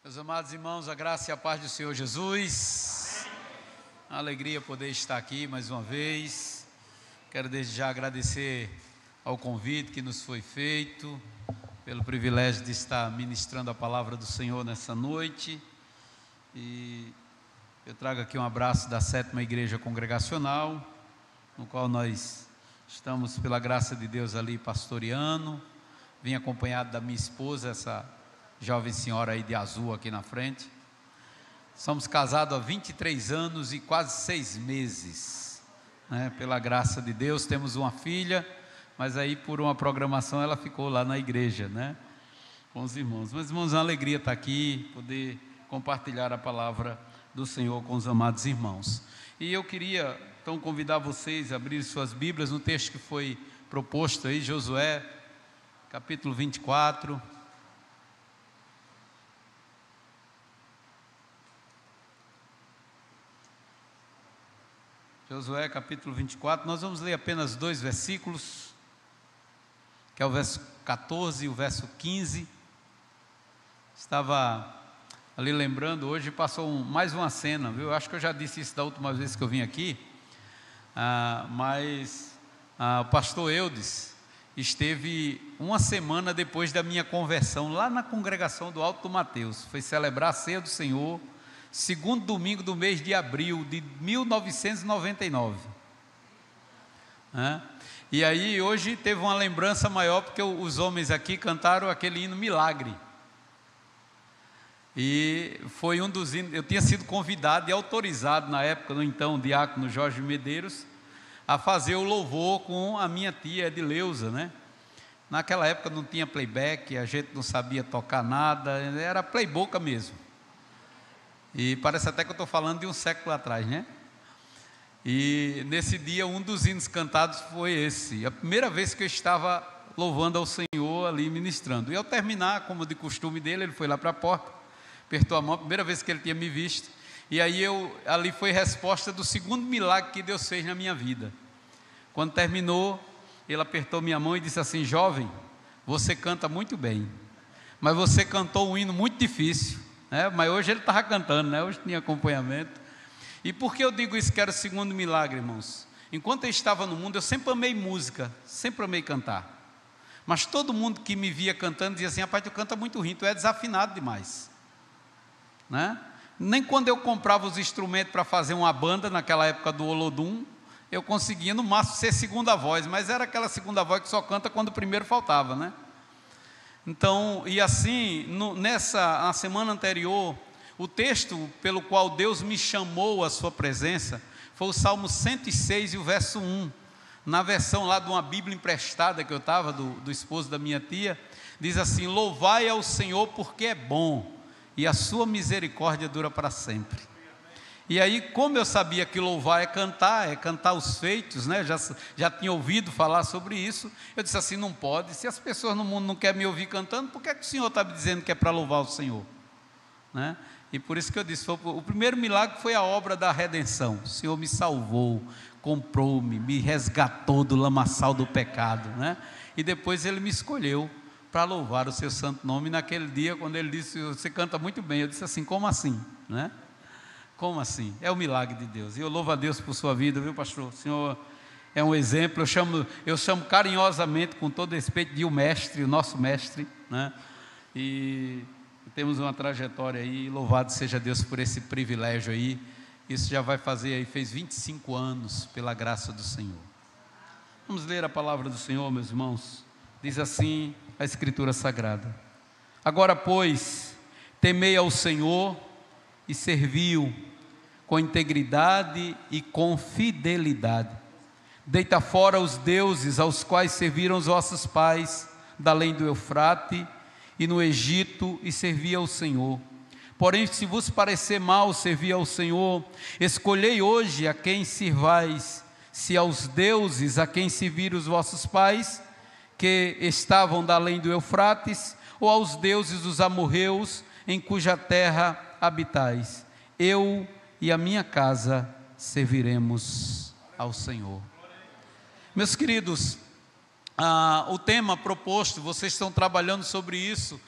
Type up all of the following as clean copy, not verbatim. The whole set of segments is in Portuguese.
Meus amados irmãos, a graça e a paz do Senhor Jesus. Uma alegria poder estar aqui mais uma vez. Quero desde já agradecer ao convite que nos foi feito, pelo privilégio de estar ministrando a palavra do Senhor nessa noite. E eu trago aqui um abraço da 7ª Igreja Congregacional, no qual nós estamos, pela graça de Deus, ali pastoreando. Vim acompanhado da minha esposa, essa jovem senhora aí de azul aqui na frente. Somos casados há 23 anos e quase 6 meses, né? Pela graça de Deus, temos uma filha, mas aí por uma programação ela ficou lá na igreja, né? Com os irmãos. Mas irmãos, é uma alegria estar aqui, poder compartilhar a palavra do Senhor com os amados irmãos. E eu queria então convidar vocês a abrir suas Bíblias no texto que foi proposto aí, Josué, capítulo 24. Josué capítulo 24, nós vamos ler apenas 2 versículos, que é o verso 14 e o verso 15. Estava ali lembrando, hoje passou mais uma cena, viu? Eu acho que eu já disse isso da última vez que eu vim aqui, mas o pastor Eudes esteve uma semana depois da minha conversão, lá na congregação do Alto do Mateus, foi celebrar a ceia do Senhor, segundo domingo do mês de abril de 1999, e aí hoje teve uma lembrança maior, porque os homens aqui cantaram aquele hino Milagre, e foi um dos hinos. Eu tinha sido convidado e autorizado na época, no então diácono Jorge Medeiros, a fazer o louvor com a minha tia Edileuza, né? Naquela época não tinha playback, a gente não sabia tocar nada, era playboca mesmo. E parece até que eu estou falando de um século atrás, né? E nesse dia um dos hinos cantados foi esse, a primeira vez que eu estava louvando ao Senhor ali ministrando. E ao terminar, como de costume dele, ele foi lá para a porta, apertou a mão, a primeira vez que ele tinha me visto. E aí ali foi resposta do segundo milagre que Deus fez na minha vida. Quando terminou, ele apertou minha mão e disse assim: jovem, você canta muito bem, mas você cantou um hino muito difícil. Mas hoje ele estava cantando, né? Hoje tinha acompanhamento. E por que eu digo isso que era o segundo milagre, irmãos? Enquanto eu estava no mundo, eu sempre amei música, sempre amei cantar, mas todo mundo que me via cantando dizia assim: rapaz, tu canta muito ruim, tu é desafinado demais, né? Nem quando eu comprava os instrumentos para fazer uma banda, naquela época do Olodum, eu conseguia no máximo ser segunda voz, mas era aquela segunda voz que só canta quando o primeiro faltava, né? Então, e assim, na semana anterior, o texto pelo qual Deus me chamou à sua presença foi o Salmo 106 e o verso 1. Na versão lá de uma Bíblia emprestada que eu estava, do esposo da minha tia, diz assim: louvai ao Senhor porque é bom, e a sua misericórdia dura para sempre. E aí, como eu sabia que louvar é cantar os feitos, né? Já tinha ouvido falar sobre isso, eu disse assim: não pode, se as pessoas no mundo não querem me ouvir cantando, por que o Senhor está me dizendo que é para louvar o Senhor, né? E por isso que eu disse, o primeiro milagre foi a obra da redenção. O Senhor me salvou, comprou-me, me resgatou do lamaçal do pecado, né? E depois Ele me escolheu para louvar o seu santo nome. Naquele dia, quando Ele disse: você canta muito bem, eu disse assim: como assim, né? Como assim? É o milagre de Deus. E eu louvo a Deus por sua vida, viu, pastor? O senhor é um exemplo. Eu chamo carinhosamente, com todo respeito, de o mestre, o nosso mestre, né? E temos uma trajetória aí. Louvado seja Deus por esse privilégio aí. Isso já vai fazer aí, fez 25 anos, pela graça do Senhor. Vamos ler a palavra do Senhor, meus irmãos. Diz assim a Escritura Sagrada: agora, pois, temei ao Senhor e serviu com integridade e com fidelidade. Deita fora os deuses aos quais serviram os vossos pais, da além do Eufrate e no Egito, e servia ao Senhor. Porém, se vos parecer mal servir ao Senhor, escolhei hoje a quem sirvais, se aos deuses a quem serviram os vossos pais, que estavam da além do Eufrates, ou aos deuses dos amorreus, em cuja terra habitais. Eu e a minha casa serviremos ao Senhor. Meus queridos, o tema proposto, vocês estão trabalhando sobre isso,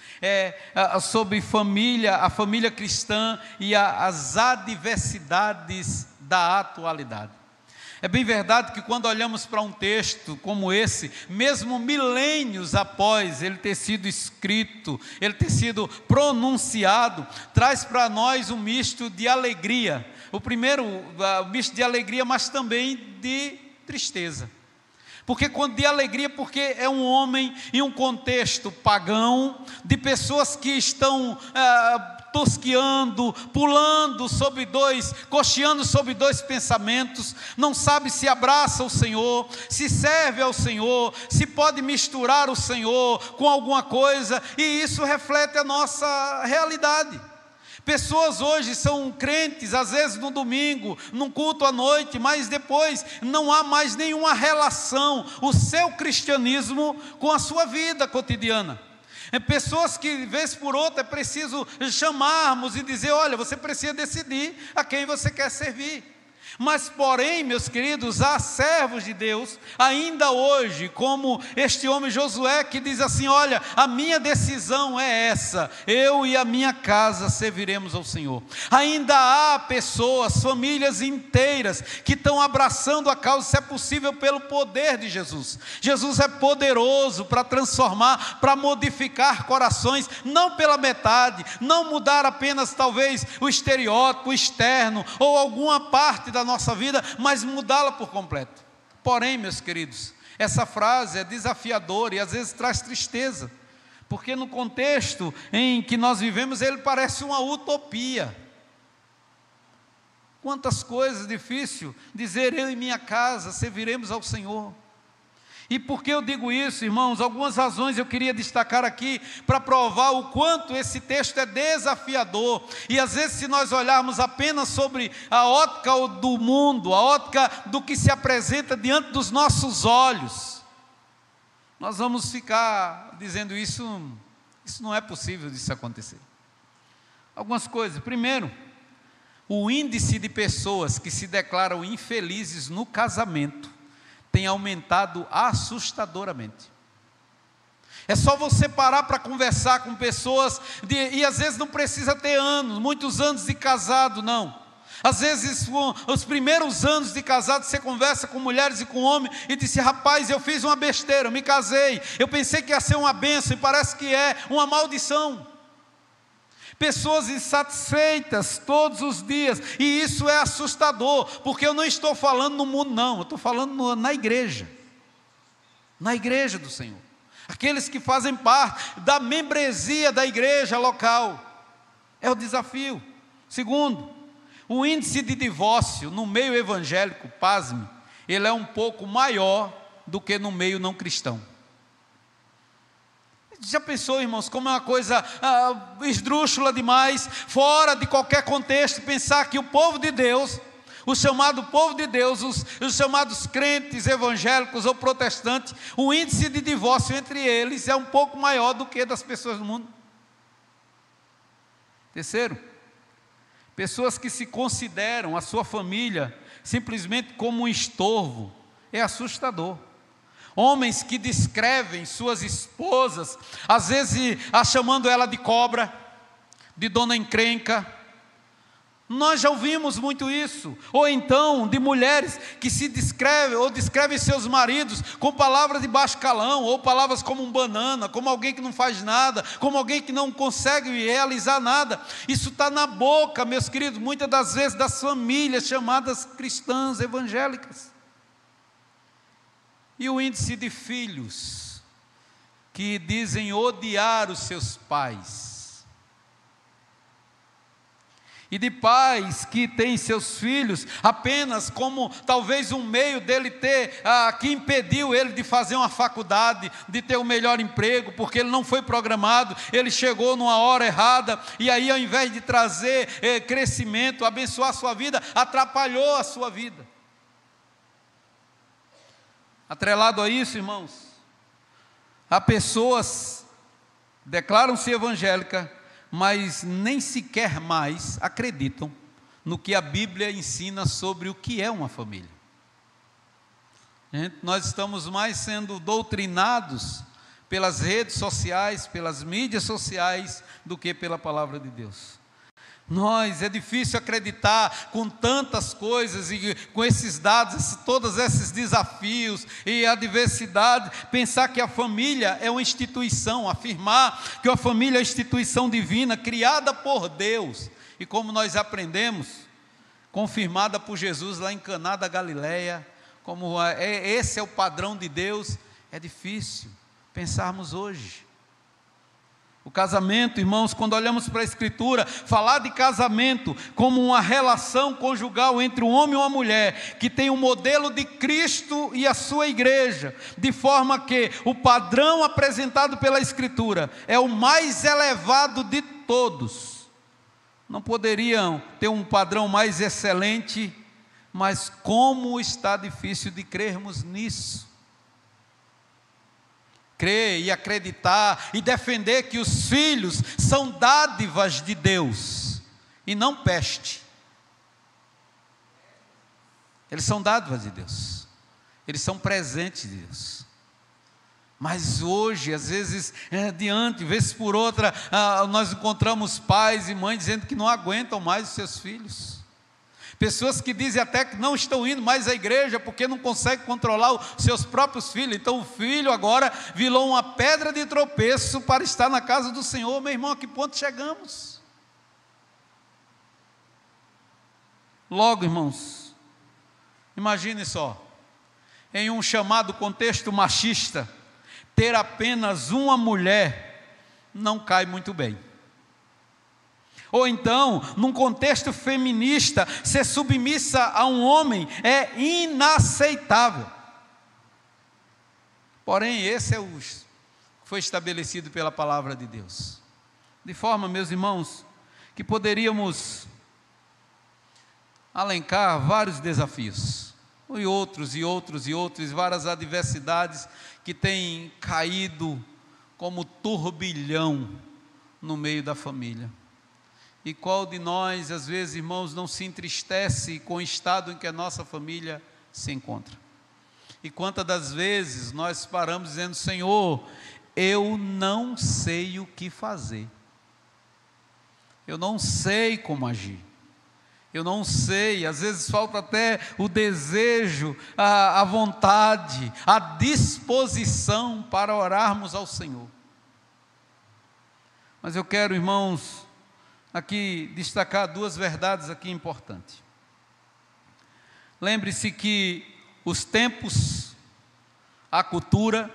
sobre família, a família cristã e as adversidades da atualidade. É bem verdade que quando olhamos para um texto como esse, mesmo milênios após ele ter sido escrito, ele ter sido pronunciado, traz para nós um misto de alegria. O primeiro, o misto de alegria, mas também de tristeza. Porque quando de alegria, porque é um homem em um contexto pagão, de pessoas que estão tosqueando, pulando sobre cocheando sobre dois pensamentos, não sabe se abraça o Senhor, se serve ao Senhor, se pode misturar o Senhor com alguma coisa, e isso reflete a nossa realidade. Pessoas hoje são crentes, às vezes no domingo, num culto à noite, mas depois não há mais nenhuma relação, o seu cristianismo com a sua vida cotidiana. Pessoas que, vez por outra, é preciso chamarmos e dizer: olha, você precisa decidir a quem você quer servir. Mas, porém, meus queridos, há servos de Deus, ainda hoje, como este homem Josué, que diz assim: olha, a minha decisão é essa, eu e a minha casa serviremos ao Senhor. Ainda há pessoas, famílias inteiras, que estão abraçando a causa, se é possível, pelo poder de Jesus. Jesus é poderoso para transformar, para modificar corações, não pela metade, não mudar apenas talvez o estereótipo, o externo, ou alguma parte da nossa vida, mas mudá-la por completo. Porém, meus queridos, essa frase é desafiadora e às vezes traz tristeza, porque no contexto em que nós vivemos, ele parece uma utopia. Quantas coisas difíceis dizer: eu e minha casa serviremos ao Senhor. E por que eu digo isso, irmãos? Algumas razões eu queria destacar aqui, para provar o quanto esse texto é desafiador. E às vezes, se nós olharmos apenas sobre a ótica do mundo, a ótica do que se apresenta diante dos nossos olhos, nós vamos ficar dizendo: isso não é possível disso acontecer. Algumas coisas. Primeiro, o índice de pessoas que se declaram infelizes no casamento tem aumentado assustadoramente. É só você parar para conversar com pessoas, e às vezes não precisa ter muitos anos de casado, não. Às vezes, os primeiros anos de casado, você conversa com mulheres e com homens, e diz: rapaz, eu fiz uma besteira, eu me casei, eu pensei que ia ser uma bênção, e parece que é uma maldição. Pessoas insatisfeitas todos os dias, e isso é assustador, porque eu não estou falando no mundo, não, eu estou falando na igreja do Senhor, aqueles que fazem parte da membresia da igreja local. É o desafio. Segundo, o índice de divórcio no meio evangélico, pasme, ele é um pouco maior do que no meio não cristão. Já pensou, irmãos, como é uma coisa esdrúxula demais, fora de qualquer contexto, pensar que o povo de Deus, o chamado povo de Deus, os chamados crentes evangélicos ou protestantes, o índice de divórcio entre eles é um pouco maior do que das pessoas do mundo. Terceiro, pessoas que se consideram a sua família simplesmente como um estorvo. É assustador. Homens que descrevem suas esposas, às vezes chamando ela de cobra, de dona encrenca. Nós já ouvimos muito isso. Ou então de mulheres que se descrevem ou descrevem seus maridos com palavras de baixo calão, ou palavras como um banana, como alguém que não faz nada, como alguém que não consegue realizar nada. Isso está na boca, meus queridos, muitas das vezes das famílias chamadas cristãs evangélicas. E o índice de filhos que dizem odiar os seus pais. E de pais que têm seus filhos apenas como talvez um meio dele ter, que impediu ele de fazer uma faculdade, de ter o melhor emprego, porque ele não foi programado, ele chegou numa hora errada, e aí ao invés de trazer crescimento, abençoar a sua vida, atrapalhou a sua vida. Atrelado a isso, irmãos, há pessoas que declaram-se evangélicas, mas nem sequer mais acreditam no que a Bíblia ensina sobre o que é uma família. Nós estamos mais sendo doutrinados pelas redes sociais, pelas mídias sociais, do que pela palavra de Deus. É difícil acreditar com tantas coisas e com esses dados, todos esses desafios e a diversidade, pensar que a família é uma instituição, afirmar que a família é uma instituição divina, criada por Deus, e como nós aprendemos, confirmada por Jesus lá em Caná da Galileia, como esse é o padrão de Deus. É difícil pensarmos hoje. O casamento, irmãos, quando olhamos para a Escritura, falar de casamento como uma relação conjugal entre um homem e uma mulher, que tem um modelo de Cristo e a sua igreja, de forma que o padrão apresentado pela Escritura é o mais elevado de todos. Não poderiam ter um padrão mais excelente, mas como está difícil de crermos nisso. Crer e acreditar e defender que os filhos são dádivas de Deus e não peste. Eles são dádivas de Deus, eles são presentes de Deus. Mas hoje, às vezes, vez por outra, nós encontramos pais e mães dizendo que não aguentam mais os seus filhos. Pessoas que dizem até que não estão indo mais à igreja porque não conseguem controlar os seus próprios filhos. Então o filho agora virou uma pedra de tropeço para estar na casa do Senhor. Meu irmão, a que ponto chegamos? Logo, irmãos, imagine só, em um chamado contexto machista, ter apenas uma mulher não cai muito bem. Ou então, num contexto feminista, ser submissa a um homem é inaceitável. Porém, esse é o que foi estabelecido pela palavra de Deus. De forma, meus irmãos, que poderíamos alencar vários desafios, e outros, várias adversidades que têm caído como turbilhão no meio da família. E qual de nós, às vezes, irmãos, não se entristece com o estado em que a nossa família se encontra? E quantas das vezes nós paramos dizendo: Senhor, eu não sei o que fazer, eu não sei como agir, eu não sei, às vezes falta até o desejo, a vontade, a disposição para orarmos ao Senhor. Mas eu quero, irmãos, aqui destacar duas verdades aqui importantes. Lembre-se que os tempos, a cultura,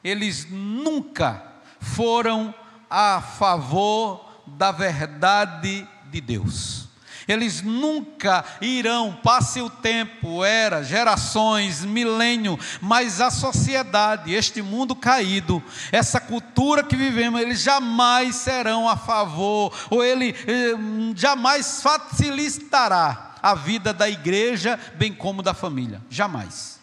eles nunca foram a favor da verdade de Deus. Eles nunca irão, passe o tempo, gerações, milênio, mas a sociedade, este mundo caído, essa cultura que vivemos, eles jamais serão a favor, ou ele jamais facilitará a vida da igreja, bem como da família, jamais.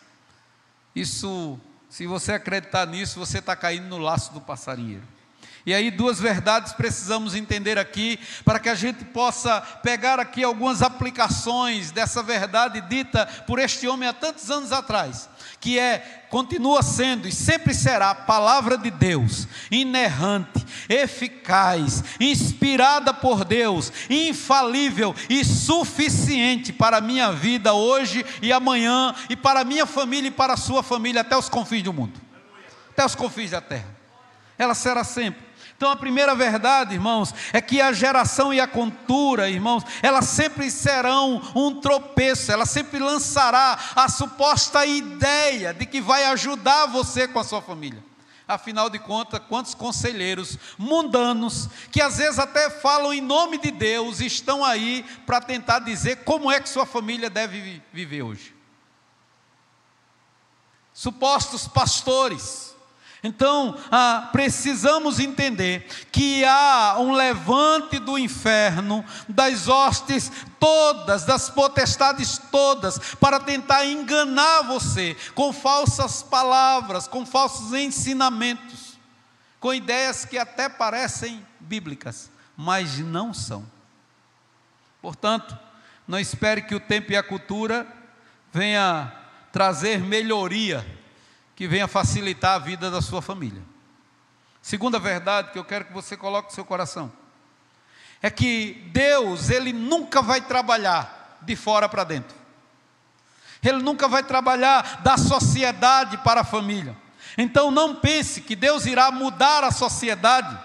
Isso, se você acreditar nisso, você está caindo no laço do passarinheiro. E aí duas verdades precisamos entender aqui, para que a gente possa pegar aqui algumas aplicações dessa verdade dita por este homem há tantos anos atrás, que continua sendo e sempre será a palavra de Deus, inerrante, eficaz, inspirada por Deus, infalível e suficiente para a minha vida hoje e amanhã, e para a minha família e para a sua família, até os confins do mundo, até os confins da terra. Ela será sempre. Então a primeira verdade, irmãos, é que a geração e a cultura, irmãos, elas sempre serão um tropeço, ela sempre lançará a suposta ideia de que vai ajudar você com a sua família. Afinal de contas, quantos conselheiros mundanos, que às vezes até falam em nome de Deus, estão aí para tentar dizer como é que sua família deve viver hoje. Supostos pastores. Então, precisamos entender que há um levante do inferno, das hostes todas, das potestades todas, para tentar enganar você com falsas palavras, com falsos ensinamentos, com ideias que até parecem bíblicas, mas não são. Portanto, não espere que o tempo e a cultura venha trazer melhoria que venha facilitar a vida da sua família. Segunda verdade que eu quero que você coloque no seu coração é que Deus, Ele nunca vai trabalhar de fora para dentro. Ele nunca vai trabalhar da sociedade para a família. Então não pense que Deus irá mudar a sociedade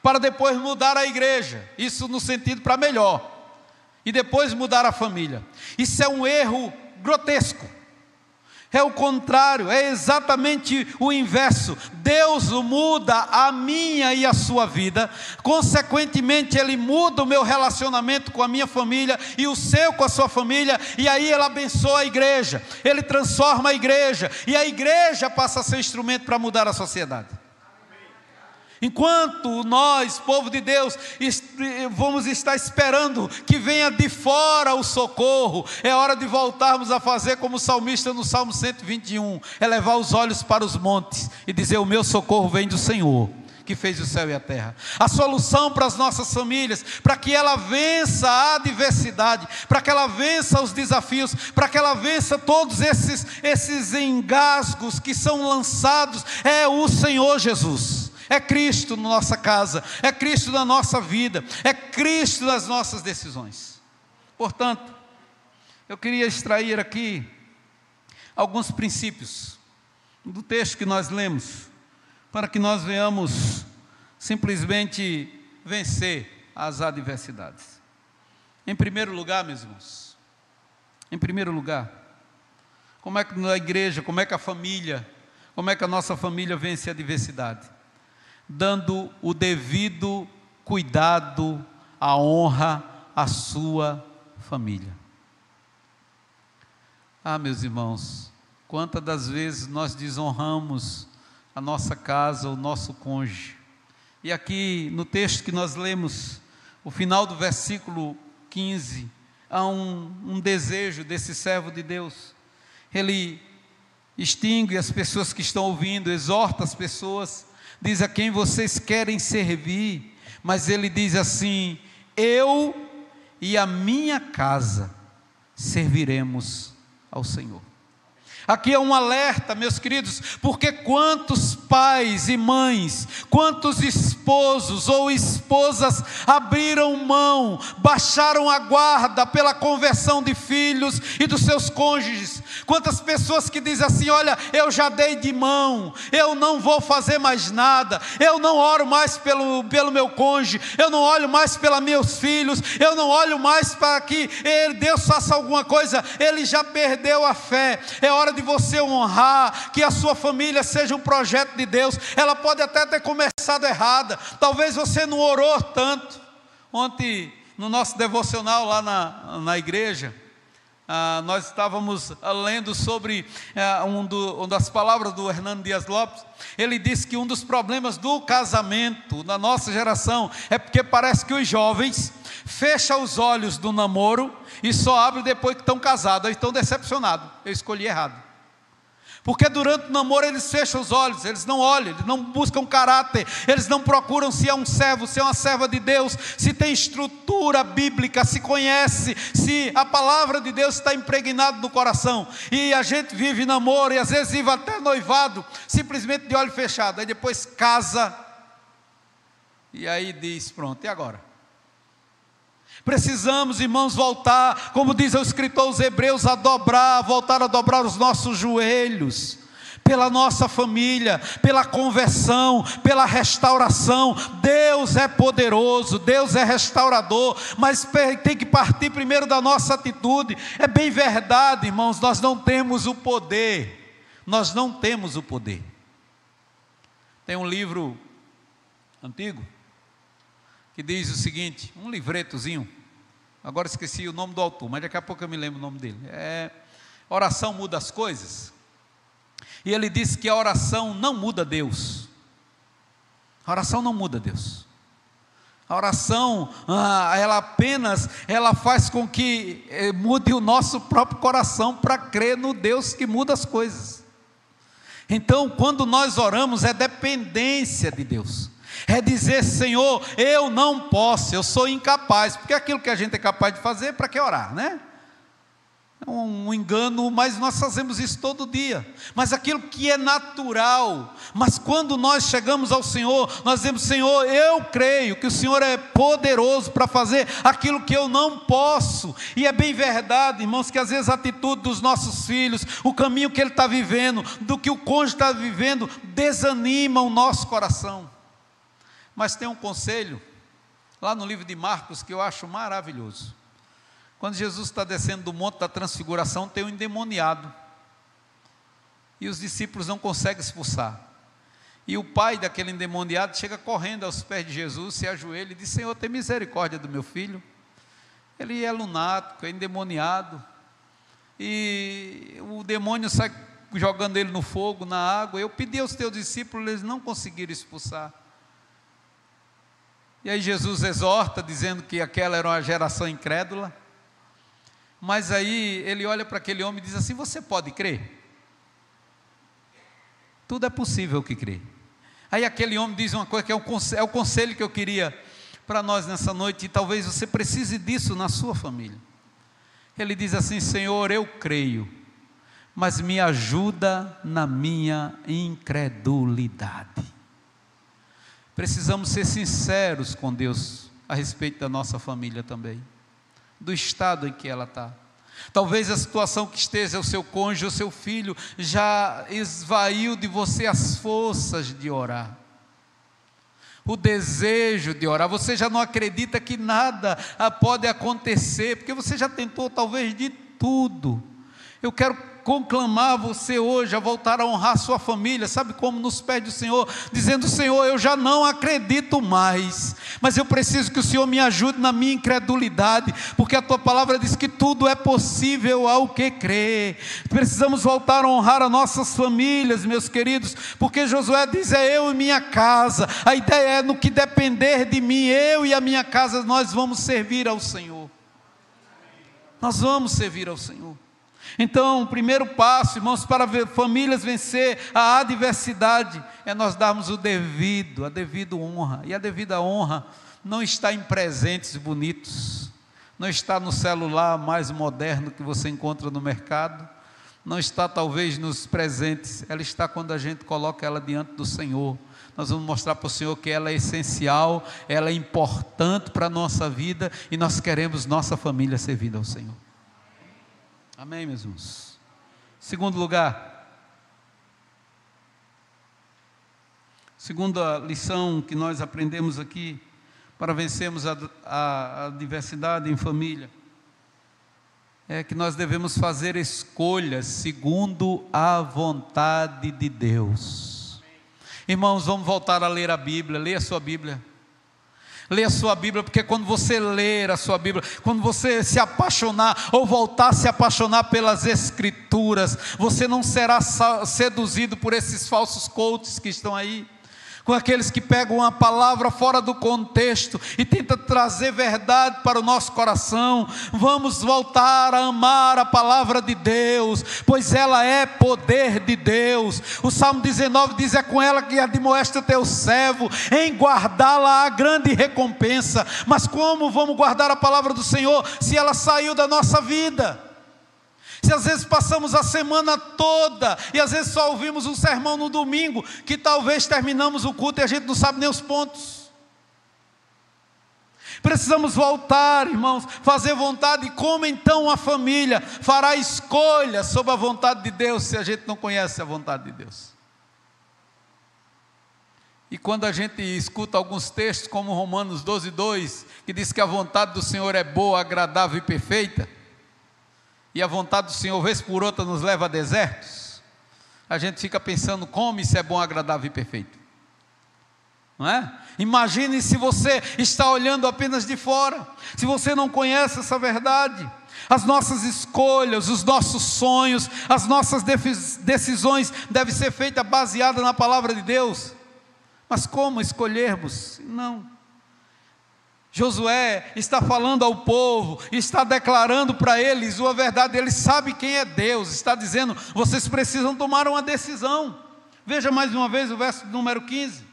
para depois mudar a igreja. Isso no sentido para melhor. E depois mudar a família. Isso é um erro grotesco. É o contrário, é exatamente o inverso. Deus muda a minha e a sua vida, consequentemente Ele muda o meu relacionamento com a minha família e o seu com a sua família, e aí Ele abençoa a igreja, Ele transforma a igreja, e a igreja passa a ser instrumento para mudar a sociedade. Enquanto nós, povo de Deus, vamos estar esperando que venha de fora o socorro, é hora de voltarmos a fazer como o salmista no Salmo 121, é levar os olhos para os montes e dizer: o meu socorro vem do Senhor, que fez o céu e a terra. A solução para as nossas famílias, para que ela vença a adversidade, para que ela vença os desafios, para que ela vença todos esses engasgos que são lançados, é o Senhor Jesus. É Cristo na nossa casa, é Cristo na nossa vida, é Cristo nas nossas decisões. Portanto, eu queria extrair aqui alguns princípios do texto que nós lemos, para que nós venhamos simplesmente vencer as adversidades. Em primeiro lugar, meus irmãos, em primeiro lugar, como é que na igreja, como é que a família, como é que a nossa família vence a adversidade? Dando o devido cuidado, a honra à sua família. Ah, meus irmãos, quantas das vezes nós desonramos a nossa casa, o nosso cônjuge. E aqui no texto que nós lemos, o final do versículo 15, há um desejo desse servo de Deus. Ele extingue as pessoas que estão ouvindo, exorta as pessoas, diz a quem vocês querem servir, mas ele diz assim: eu e a minha casa serviremos ao Senhor. Aqui é um alerta, meus queridos, porque quantos pais e mães, quantos esposos ou esposas abriram mão, baixaram a guarda pela conversão de filhos e dos seus cônjuges. Quantas pessoas que dizem assim: olha, eu já dei de mão, eu não vou fazer mais nada, eu não oro mais pelo meu cônjuge, eu não olho mais pelos meus filhos, eu não olho mais para que Deus faça alguma coisa, ele já perdeu a fé. É hora de você honrar, que a sua família seja um projeto de Deus. Ela pode até ter começado errada, talvez você não orou tanto. Ontem, no nosso devocional lá na igreja, nós estávamos lendo sobre uma das palavras do Hernando Dias Lopes. Ele disse que um dos problemas do casamento na nossa geração é porque parece que os jovens fecham os olhos do namoro e só abrem depois que estão casados. Eles estão decepcionados, eu escolhi errado. Porque durante o namoro eles fecham os olhos, eles não olham, eles não buscam caráter, eles não procuram se é um servo, se é uma serva de Deus, se tem estrutura bíblica, se conhece, se a palavra de Deus está impregnada no coração. E a gente vive namoro e às vezes vive até noivado, simplesmente de olho fechado, aí depois casa, e aí diz: pronto, e agora? Precisamos, irmãos, voltar, como diz o escritor aos Hebreus, voltar a dobrar os nossos joelhos, pela nossa família, pela conversão, pela restauração. Deus é poderoso, Deus é restaurador, mas tem que partir primeiro da nossa atitude. É bem verdade, irmãos, nós não temos o poder, Tem um livro antigo que diz o seguinte, um livretozinho, agora esqueci o nome do autor, mas daqui a pouco eu me lembro o nome dele, Oração Muda as Coisas, e ele disse que a oração não muda Deus, a oração não muda Deus, a oração, ela faz com que mude o nosso próprio coração, para crer no Deus que muda as coisas. Então quando nós oramos, é dependência de Deus, é dizer: Senhor, eu não posso, eu sou incapaz, porque aquilo que a gente é capaz de fazer, para que orar, né? É um engano, mas nós fazemos isso todo dia. Mas aquilo que é natural, mas quando nós chegamos ao Senhor, nós dizemos: Senhor, eu creio que o Senhor é poderoso para fazer aquilo que eu não posso. E é bem verdade, irmãos, que às vezes a atitude dos nossos filhos, o caminho que ele está vivendo, do que o cônjuge está vivendo, desanima o nosso coração. Mas tem um conselho, lá no livro de Marcos, que eu acho maravilhoso. Quando Jesus está descendo do monte da transfiguração, tem um endemoniado, e os discípulos não conseguem expulsar, e o pai daquele endemoniado chega correndo aos pés de Jesus, se ajoelha e diz: Senhor, tem misericórdia do meu filho, ele é lunático, é endemoniado, e o demônio sai jogando ele no fogo, na água. Eu pedi aos teus discípulos, eles não conseguiram expulsar. E aí Jesus exorta, dizendo que aquela era uma geração incrédula. Mas aí ele olha para aquele homem e diz assim: você pode crer? Tudo é possível que crê. Aí aquele homem diz uma coisa que é o conselho que eu queria para nós nessa noite, e talvez você precise disso na sua família. Ele diz assim: Senhor, eu creio, mas me ajuda na minha incredulidade. Precisamos ser sinceros com Deus a respeito da nossa família também, do estado em que ela está. Talvez a situação que esteja o seu cônjuge, o seu filho, já esvaiu de você as forças de orar, o desejo de orar. Você já não acredita que nada pode acontecer, porque você já tentou talvez de tudo. Eu quero conclamar você hoje a voltar a honrar sua família, sabe como? Nos pés do Senhor, dizendo: Senhor, eu já não acredito mais, mas eu preciso que o Senhor me ajude na minha incredulidade, porque a tua palavra diz que tudo é possível ao que crê. Precisamos voltar a honrar as nossas famílias, meus queridos, porque Josué diz: é eu e minha casa. A ideia é: no que depender de mim, eu e a minha casa, nós vamos servir ao Senhor. Nós vamos servir ao Senhor. Então, o primeiro passo, irmãos, para famílias vencer a adversidade, é nós darmos a devida honra. E a devida honra não está em presentes bonitos, não está no celular mais moderno que você encontra no mercado, não está talvez nos presentes, ela está quando a gente coloca ela diante do Senhor. Nós vamos mostrar para o Senhor que ela é essencial, ela é importante para a nossa vida, e nós queremos nossa família servindo ao Senhor. Amém, meus irmãos? Segundo lugar, segunda lição que nós aprendemos aqui para vencermos a adversidade em família, é que nós devemos fazer escolhas segundo a vontade de Deus. Irmãos, vamos voltar a ler a Bíblia. Leia a sua Bíblia. Leia a sua Bíblia, porque quando você ler a sua Bíblia, quando você se apaixonar, ou voltar a se apaixonar pelas Escrituras, você não será seduzido por esses falsos coaches que estão aí, com aqueles que pegam uma palavra fora do contexto e tentam trazer verdade para o nosso coração. Vamos voltar a amar a palavra de Deus, pois ela é poder de Deus. O Salmo 19 diz: é com ela que admoesta o teu servo, em guardá-la há grande recompensa. Mas como vamos guardar a palavra do Senhor se ela saiu da nossa vida? Se às vezes passamos a semana toda e às vezes só ouvimos um sermão no domingo, que talvez terminamos o culto e a gente não sabe nem os pontos. Precisamos voltar, irmãos, fazer vontade. Como então a família fará escolha sobre a vontade de Deus se a gente não conhece a vontade de Deus? E quando a gente escuta alguns textos como Romanos 12:2, que diz que a vontade do Senhor é boa, agradável e perfeita, e a vontade do Senhor, vez por outra, nos leva a desertos, a gente fica pensando: como isso é bom, agradável e perfeito, não é? Imagine se você está olhando apenas de fora, se você não conhece essa verdade. As nossas escolhas, os nossos sonhos, as nossas decisões devem ser feitas baseadas na palavra de Deus. Mas como escolhermos? Não. Josué está falando ao povo, está declarando para eles uma verdade. Ele sabe quem é Deus, está dizendo: vocês precisam tomar uma decisão. Veja mais uma vez o verso número 15.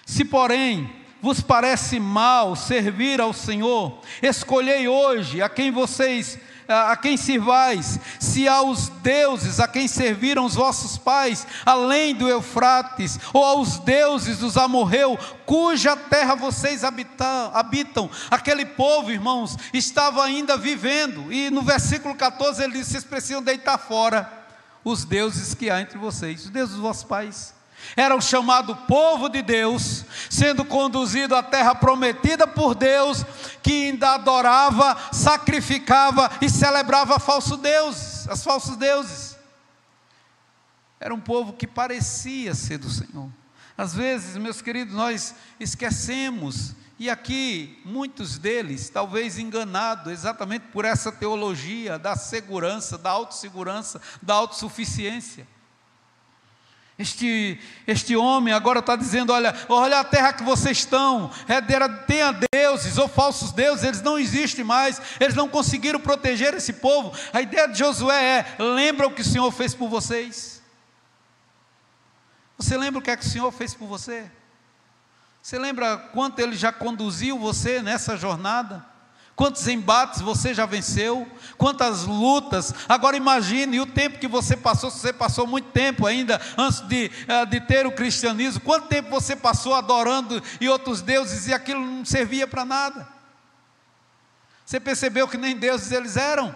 Se porém vos parece mal servir ao Senhor, escolhei hoje a quem sirvais, se aos deuses a quem serviram os vossos pais, além do Eufrates, ou aos deuses dos amorreus, cuja terra vocês habitam. Aquele povo, irmãos, estava ainda vivendo, e no versículo 14 ele diz: vocês precisam deitar fora os deuses que há entre vocês, os deuses dos vossos pais. Era o chamado povo de Deus, sendo conduzido à terra prometida por Deus, que ainda adorava, sacrificava e celebrava falsos deuses. Era um povo que parecia ser do Senhor. Às vezes, meus queridos, nós esquecemos, e aqui muitos deles, talvez enganados exatamente por essa teologia da segurança, da autossegurança, da autossuficiência. Este homem agora está dizendo: olha a terra que vocês estão, tenha deuses ou falsos deuses, eles não existem mais, eles não conseguiram proteger esse povo. A ideia de Josué é: lembra o que o Senhor fez por vocês? Você lembra o que é que o Senhor fez por você? Você lembra quanto Ele já conduziu você nessa jornada? Quantos embates você já venceu? Quantas lutas? Agora imagine o tempo que você passou. Se você passou muito tempo ainda antes de ter o cristianismo, quanto tempo você passou adorando e outros deuses e aquilo não servia para nada? Você percebeu que nem deuses eles eram?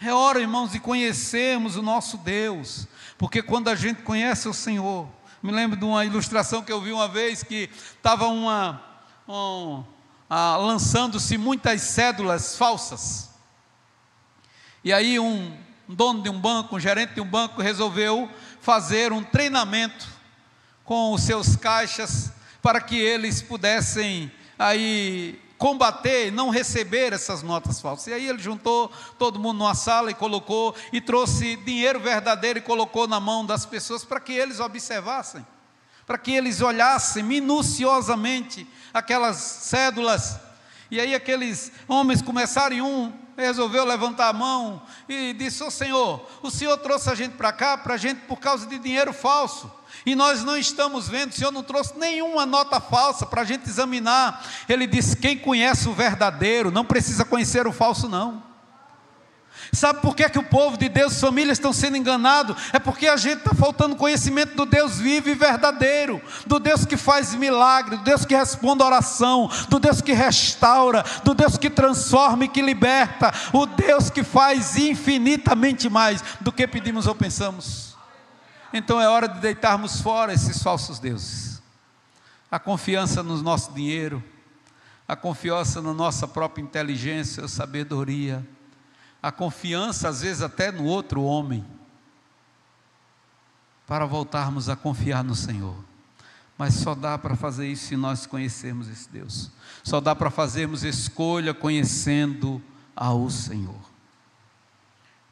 É hora, irmãos, de conhecermos o nosso Deus, porque quando a gente conhece o Senhor, me lembro de uma ilustração que eu vi uma vez, que estava lançando-se muitas cédulas falsas, e aí um dono de um banco, um gerente de um banco, resolveu fazer um treinamento com os seus caixas, para que eles pudessem aí combater, não receber essas notas falsas. E aí ele juntou todo mundo numa sala e trouxe dinheiro verdadeiro e colocou na mão das pessoas, para que eles observassem, para que eles olhassem minuciosamente aquelas cédulas. E aí aqueles homens começaram, e um resolveu levantar a mão e disse: ô Senhor, o Senhor trouxe a gente para cá, por causa de dinheiro falso, e nós não estamos vendo, o Senhor não trouxe nenhuma nota falsa para a gente examinar. Ele disse: quem conhece o verdadeiro não precisa conhecer o falso não. Sabe por que o povo de Deus, famílias estão sendo enganados? É porque a gente está faltando conhecimento do Deus vivo e verdadeiro, do Deus que faz milagre, do Deus que responde a oração, do Deus que restaura, do Deus que transforma e que liberta, o Deus que faz infinitamente mais do que pedimos ou pensamos. Então é hora de deitarmos fora esses falsos deuses, a confiança no nosso dinheiro, a confiança na nossa própria inteligência, sabedoria, a confiança às vezes até no outro homem, para voltarmos a confiar no Senhor. Mas só dá para fazer isso se nós conhecermos esse Deus, só dá para fazermos escolha conhecendo ao Senhor.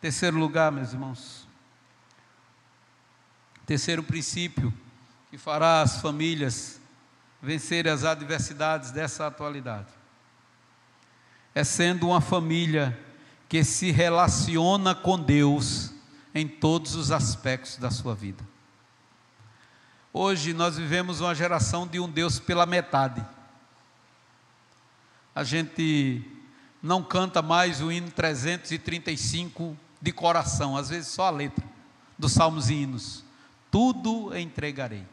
Terceiro lugar, meus irmãos, terceiro princípio que fará as famílias vencerem as adversidades dessa atualidade, é sendo uma família que se relaciona com Deus em todos os aspectos da sua vida. Hoje nós vivemos uma geração de um Deus pela metade. A gente não canta mais o hino 335 de coração, às vezes só a letra dos salmos e hinos. Tudo entregarei.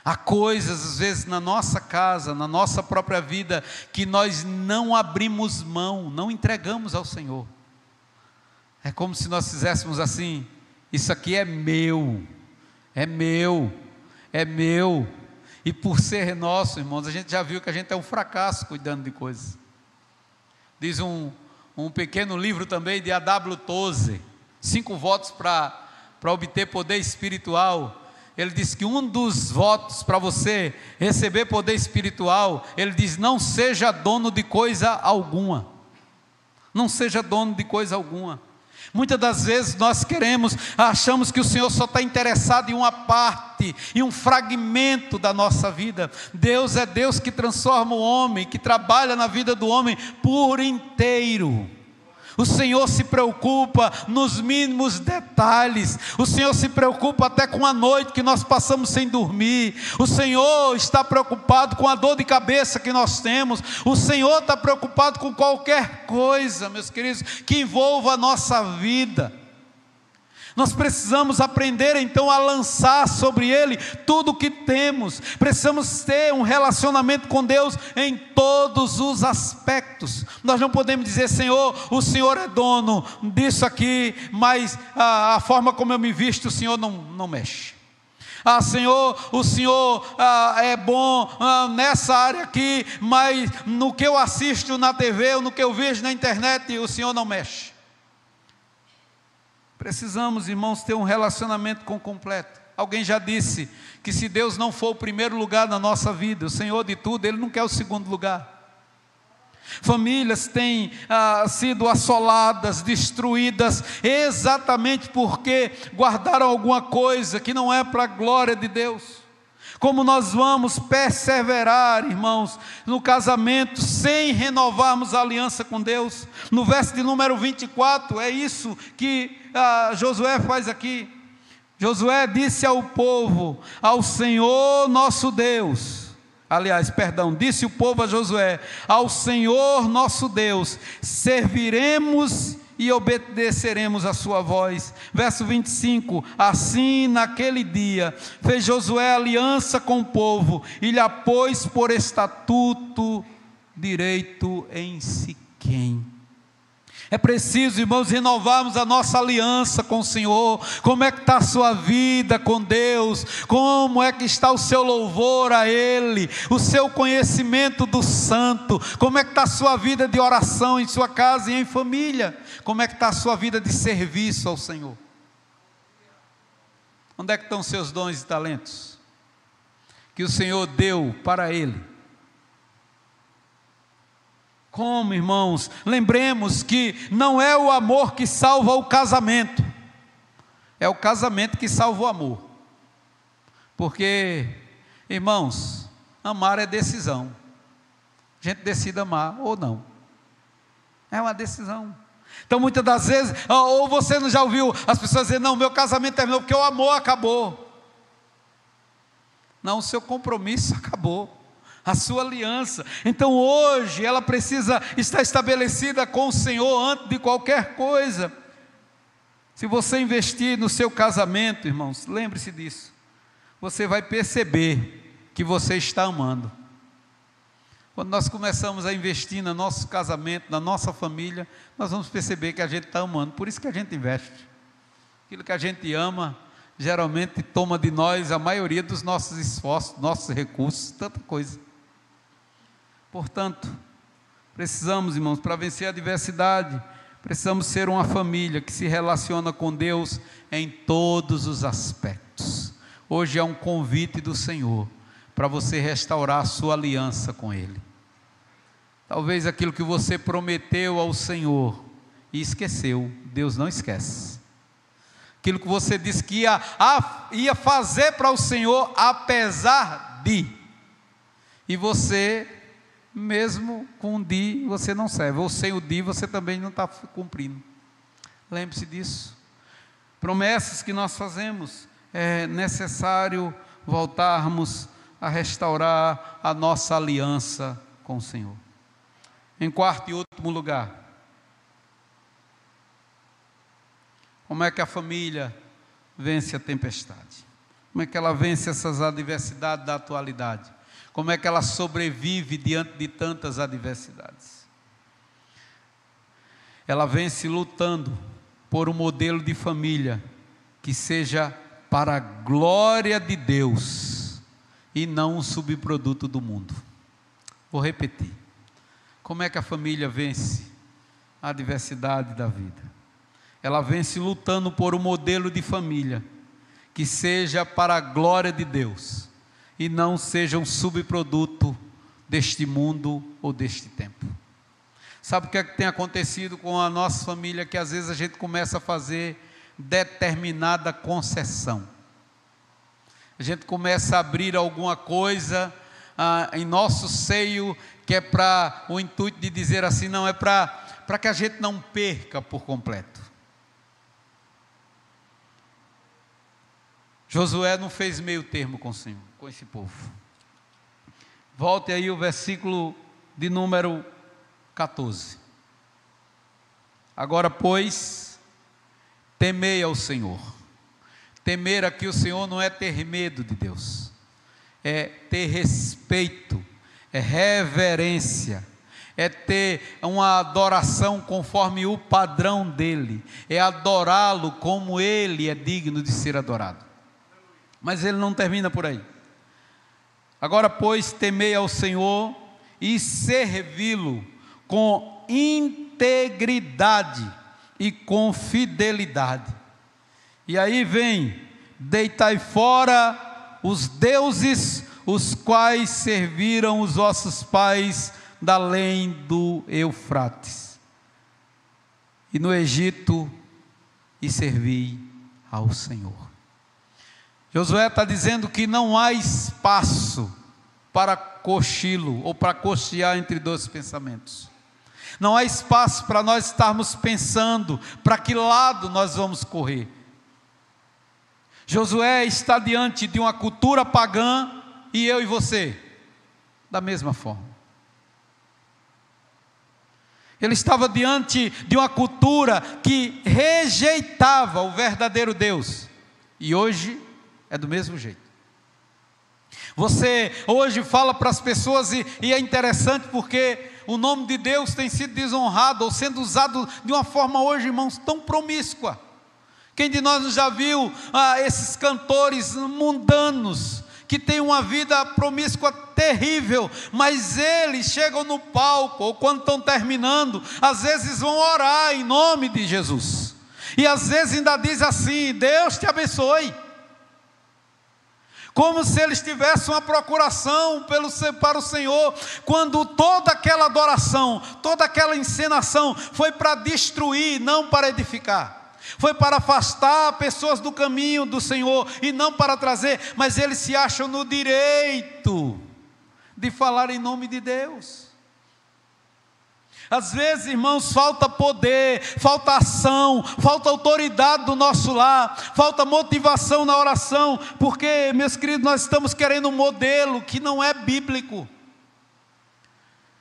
Há coisas, às vezes, na nossa casa, na nossa própria vida, que nós não abrimos mão, não entregamos ao Senhor. É como se nós fizéssemos assim: isso aqui é meu, é meu, é meu. E por ser nosso, irmãos, a gente já viu que a gente é um fracasso cuidando de coisas. Diz um pequeno livro também de A.W. Tozer, 5 votos para obter poder espiritual. Ele diz que um dos votos para você receber poder espiritual, ele diz: não seja dono de coisa alguma. Não seja dono de coisa alguma. Muitas das vezes nós achamos que o Senhor só está interessado em uma parte, em um fragmento da nossa vida. Deus é Deus que transforma o homem, que trabalha na vida do homem por inteiro. O Senhor se preocupa nos mínimos detalhes. O Senhor se preocupa até com a noite que nós passamos sem dormir. O Senhor está preocupado com a dor de cabeça que nós temos. O Senhor está preocupado com qualquer coisa, meus queridos, que envolva a nossa vida. Nós precisamos aprender então a lançar sobre Ele tudo o que temos. Precisamos ter um relacionamento com Deus em todos os aspectos. Nós não podemos dizer: Senhor, o Senhor é dono disso aqui, mas a forma como eu me visto, o Senhor não mexe. Senhor, o Senhor é bom nessa área aqui, mas no que eu assisto na TV ou no que eu vejo na internet, o Senhor não mexe. Precisamos, irmãos, ter um relacionamento com o completo. Alguém já disse que se Deus não for o primeiro lugar na nossa vida, o Senhor de tudo, Ele não quer o segundo lugar. Famílias têm sido assoladas, destruídas, exatamente porque guardaram alguma coisa que não é para a glória de Deus. Como nós vamos perseverar, irmãos, no casamento, sem renovarmos a aliança com Deus? No verso de número 24, é isso que Josué faz aqui. Josué disse ao povo: ao Senhor nosso Deus, disse o povo a Josué: ao Senhor nosso Deus serviremos e obedeceremos a sua voz. Verso 25, assim naquele dia fez Josué aliança com o povo e lhe pôs por estatuto direito em Siquém. É preciso, irmãos, renovarmos a nossa aliança com o Senhor. Como é que está a sua vida com Deus? Como é que está o seu louvor a Ele? O seu conhecimento do santo? Como é que está a sua vida de oração em sua casa e em família? Como é que está a sua vida de serviço ao Senhor? Onde é que estão os seus dons e talentos que o Senhor deu para Ele? Como, irmãos, lembremos que não é o amor que salva o casamento, é o casamento que salva o amor. Porque, irmãos, amar é decisão. A gente decide amar ou não. É uma decisão. Então muitas das vezes, ou você não já ouviu as pessoas dizer: não, meu casamento terminou porque o amor acabou. Não, o seu compromisso acabou, a sua aliança. Então hoje ela precisa estar estabelecida com o Senhor antes de qualquer coisa. Se você investir no seu casamento, irmãos, lembre-se disso, você vai perceber que você está amando. Quando nós começamos a investir no nosso casamento, na nossa família, nós vamos perceber que a gente está amando. Por isso que a gente investe. Aquilo que a gente ama geralmente toma de nós a maioria dos nossos esforços, nossos recursos, tanta coisa. Portanto, precisamos, irmãos, para vencer a adversidade, precisamos ser uma família que se relaciona com Deus em todos os aspectos. Hoje é um convite do Senhor para você restaurar a sua aliança com Ele. Talvez aquilo que você prometeu ao Senhor e esqueceu, Deus não esquece. Aquilo que você disse que ia fazer para o Senhor, apesar de, e você, mesmo com o de, você não serve, ou sem o de, você também não está cumprindo. Lembre-se disso. Promessas que nós fazemos, é necessário voltarmos a restaurar a nossa aliança com o Senhor. Em quarto e último lugar, como é que a família vence a tempestade? Como é que ela vence essas adversidades da atualidade? Como é que ela sobrevive diante de tantas adversidades? Ela vence lutando por um modelo de família que seja para a glória de Deus e não um subproduto do mundo. Vou repetir. Como é que a família vence a adversidade da vida? Ela vence lutando por um modelo de família que seja para a glória de Deus e não seja um subproduto deste mundo ou deste tempo. Sabe o que é que tem acontecido com a nossa família? Que às vezes a gente começa a fazer determinada concessão. A gente começa a abrir alguma coisa em nosso seio, que é para o intuito de dizer assim: não, é para para que a gente não perca por completo. Josué não fez meio termo com o Senhor, com esse povo. Volte aí o versículo de número 14. Agora, pois, temei ao Senhor. Temer aqui o Senhor não é ter medo de Deus, é ter respeito, é reverência, é ter uma adoração conforme o padrão dele, é adorá-lo como ele é digno de ser adorado. Mas ele não termina por aí. Agora, pois, temei ao Senhor e servi-lo com integridade e com fidelidade. E aí vem: deitai fora os deuses, os quais serviram os vossos pais da além do Eufrates, e no Egito, e servi ao Senhor. Josué está dizendo que não há espaço para cochilo, ou para cochear entre dois pensamentos. Não há espaço para nós estarmos pensando para que lado nós vamos correr. Josué está diante de uma cultura pagã, e eu e você, da mesma forma. Ele estava diante de uma cultura que rejeitava o verdadeiro Deus, e hoje é do mesmo jeito. Você hoje fala para as pessoas, e é interessante porque o nome de Deus tem sido desonrado, ou sendo usado de uma forma hoje, irmãos, tão promíscua. Quem de nós não já viu esses cantores mundanos, que têm uma vida promíscua terrível, mas eles chegam no palco, ou quando estão terminando, às vezes vão orar em nome de Jesus, e às vezes ainda diz assim: Deus te abençoe, como se eles tivessem uma procuração para o Senhor, quando toda aquela adoração, toda aquela encenação foi para destruir, não para edificar. Foi para afastar pessoas do caminho do Senhor, e não para trazer. Mas eles se acham no direito de falar em nome de Deus. Às vezes, irmãos, falta poder, falta ação, falta autoridade do nosso lar, falta motivação na oração, porque, meus queridos, nós estamos querendo um modelo que não é bíblico.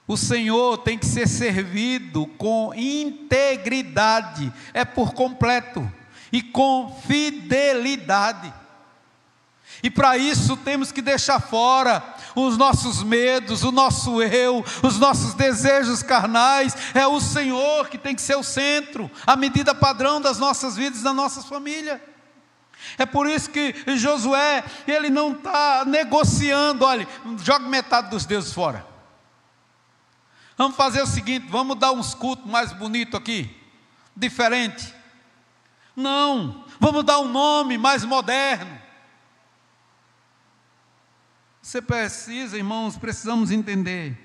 O Senhor tem que ser servido com integridade, é por completo, e com fidelidade. E para isso temos que deixar fora os nossos medos, o nosso eu, os nossos desejos carnais. É o Senhor que tem que ser o centro, a medida padrão das nossas vidas, das nossas famílias. É por isso que Josué, ele não está negociando: olha, joga metade dos deuses fora. Vamos fazer o seguinte, vamos dar uns cultos mais bonitos aqui, diferente. Não, vamos dar um nome mais moderno. Você precisa, irmãos, precisamos entender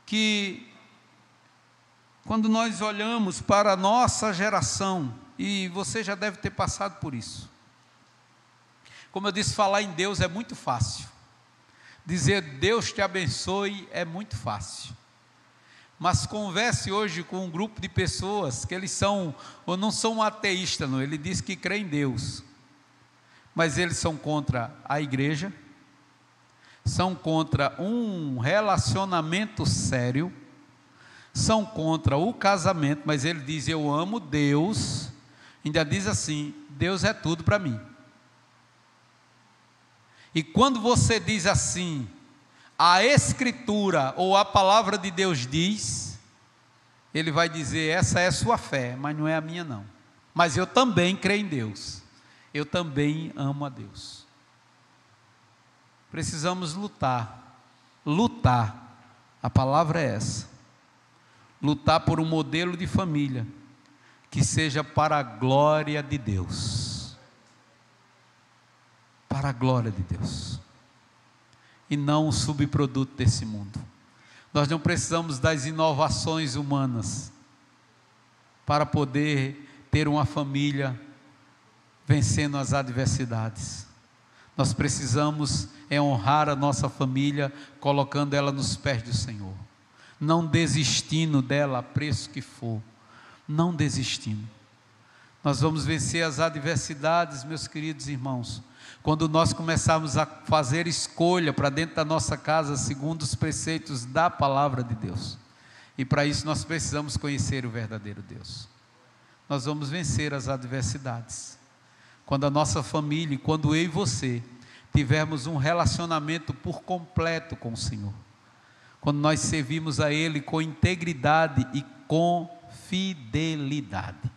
que quando nós olhamos para a nossa geração, e você já deve ter passado por isso, como eu disse, falar em Deus é muito fácil. Dizer Deus te abençoe é muito fácil. Mas converse hoje com um grupo de pessoas que eles são, ou não são ateístas, não. Ele diz que crê em Deus, mas eles são contra a igreja, são contra um relacionamento sério, são contra o casamento, mas ele diz: eu amo Deus, ainda diz assim: Deus é tudo para mim. E quando você diz assim, a Escritura ou a palavra de Deus diz, ele vai dizer: essa é a sua fé, mas não é a minha não. Mas eu também creio em Deus, eu também amo a Deus. Precisamos lutar, a palavra é essa, lutar por um modelo de família, que seja para a glória de Deus. Para a glória de Deus, e não um subproduto desse mundo. Nós não precisamos das inovações humanas para poder ter uma família vencendo as adversidades. Nós precisamos honrar a nossa família, colocando ela nos pés do Senhor. não desistindo dela a preço que for, não desistindo. Nós vamos vencer as adversidades, meus queridos irmãos, quando nós começarmos a fazer escolha para dentro da nossa casa, segundo os preceitos da palavra de Deus. E para isso nós precisamos conhecer o verdadeiro Deus. Nós vamos vencer as adversidades quando a nossa família, quando eu e você tivermos um relacionamento por completo com o Senhor, quando nós servimos a Ele com integridade e com fidelidade.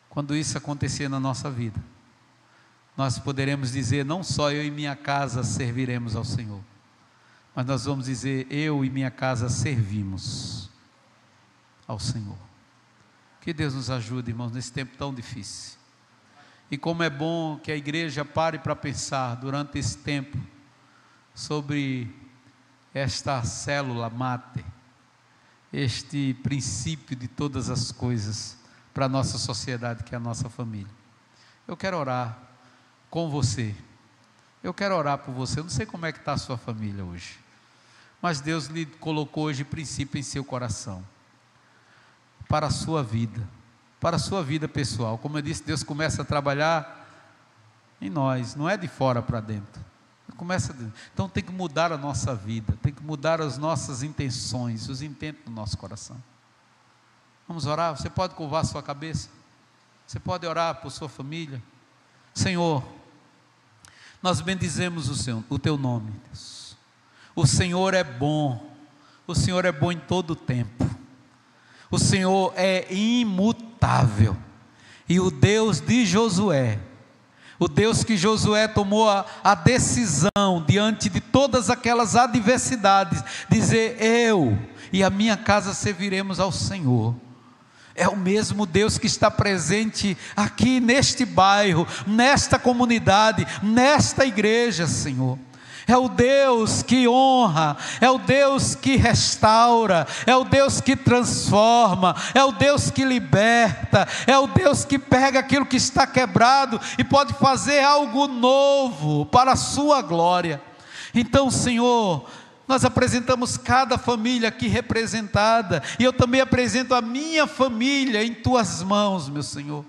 Quando isso acontecer na nossa vida, nós poderemos dizer: não só eu e minha casa serviremos ao Senhor, mas nós vamos dizer: eu e minha casa servimos ao Senhor. Que Deus nos ajude, irmãos, nesse tempo tão difícil. E como é bom que a igreja pare para pensar durante esse tempo sobre esta célula máter, este princípio de todas as coisas para a nossa sociedade, que é a nossa família. Eu quero orar com você, eu quero orar por você. Eu não sei como é que está a sua família hoje, mas Deus lhe colocou hoje princípio em seu coração, para a sua vida pessoal. Como eu disse, Deus começa a trabalhar em nós, não é de fora para dentro, começa dentro. Então tem que mudar a nossa vida, tem que mudar as nossas intenções, os intentos do nosso coração. Vamos orar? Você pode curvar a sua cabeça, você pode orar por sua família. Senhor, nós bendizemos o teu nome, Deus. O Senhor é bom, o Senhor é bom em todo o tempo, o Senhor é imutável, e o Deus de Josué, o Deus que Josué tomou a decisão diante de todas aquelas adversidades, dizer: eu e a minha casa serviremos ao Senhor. É o mesmo Deus que está presente aqui neste bairro, nesta comunidade, nesta igreja, Senhor. É o Deus que honra, é o Deus que restaura, é o Deus que transforma, é o Deus que liberta, é o Deus que pega aquilo que está quebrado e pode fazer algo novo para a sua glória. Então, Senhor, nós apresentamos cada família aqui representada, e eu também apresento a minha família em tuas mãos, meu Senhor.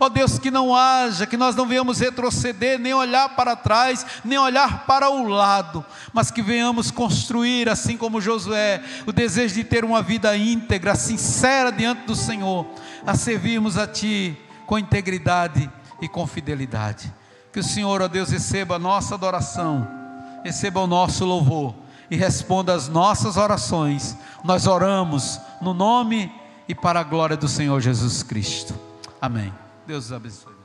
Ó Deus, que não haja, que nós não venhamos retroceder, nem olhar para trás, nem olhar para o lado, mas que venhamos construir, assim como Josué, o desejo de ter uma vida íntegra, sincera diante do Senhor, a servirmos a Ti com integridade e com fidelidade. Que o Senhor, ó Deus, receba a nossa adoração, receba o nosso louvor e responda às nossas orações. Nós oramos no nome e para a glória do Senhor Jesus Cristo. Amém. Deus os abençoe.